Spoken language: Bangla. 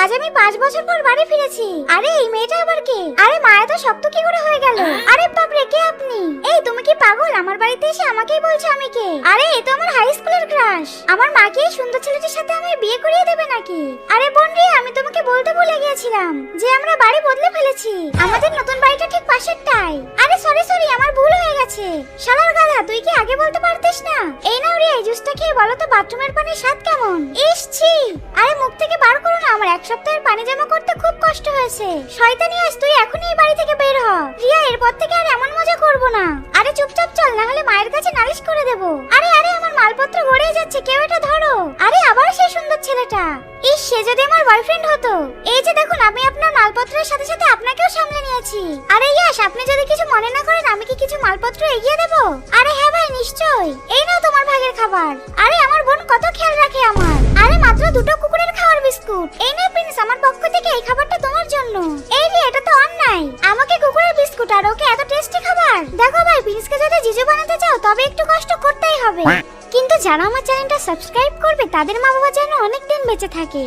আজ আমি 5 বছর পর বাড়ি ফিরেছি। আরে এই মেয়েটা আবার কে? আরে মায়া তো শক্ত কি করে হয়ে গেল? আরে বাপরে, কে আপনি? এই তুমি কি পাগল? আমার বাড়িতে এসে আমাকেই বলছো আমি কে? আরে এ তো আমার হাই স্কুলের ক্রাশ। আমার মা কি এই সুন্দর ছেলেটির সাথে আমায় বিয়ে করিয়ে দেবে নাকি? আরে বোন রে, আমি তোমাকে বলতে ভুলে গিয়েছিলাম যে আমরা বাড়ি বদলে ফেলেছি। আমাদের নতুন বাড়িটা ঠিক পাশেরটাই। আরে সরি আমার ভুল হয়ে গেছে। শালার গাধা, তুই কি আগে বলতে পারতিস না? এই নাও রে, এই জুসটা খেয়ে বলো তো বাথরুমের পানির স্বাদ কেমন? ইস ছি। আরে মুখ থেকে বার করো না, আমার 1 সপ্তাহের পানি জমা করতে খুব কষ্ট হয়েছে। শয়তানি আজ, তুই এখনই এই বাড়ি থেকে বের হ। রিয়া, এরপর থেকে আর এমন মজা করব না। আরে চুপচাপ চল, না হলে মায়ের কাছে নালিশ করে দেব। আরে আমার মালপত্র গড়িয়ে যাচ্ছে, কেউ এটা ধরো। আরে আবার সেই সুন্দর ছেলেটা। ইস, সে যদি আমার বয়ফ্রেন্ড হতো। এই যে দেখুন, আমি আপনার মালপত্রের সাথে সাথে আপনাকেও সামলে নিয়েছি। আরে ইয়াস, আপনি যদি কিছু মনে না করেন, আমি কি কিছু মালপত্র এগিয়ে দেব? আরে হ্যাঁ ভাই, নিশ্চয়ই। এই নাও তোমার ভাগের খাবার। আরে আমার বোন কত খেয়াল রাখে আমার। আরে মাত্র 2টো কুকুরের খাওয়ার বিস্কুট। এই নাও প্রিন্স, আমার পক্ষ থেকে এই খাবারটা তোমার জন্য। এই রে, এটা তো অন্যায়। আমাকে কুকুরের বিস্কুট আর ওকে এত টেস্টি খাবার। দেখো ভাই, প্রিন্সকে যদি জিজু বানাতে চাও তবে একটু কষ্ট করতেই হবে। কিন্তু যারা আমার চ্যানেলটা সাবস্ক্রাইব করবে তাদের মা বাবা যেন অনেক দিন বেঁচে থাকে।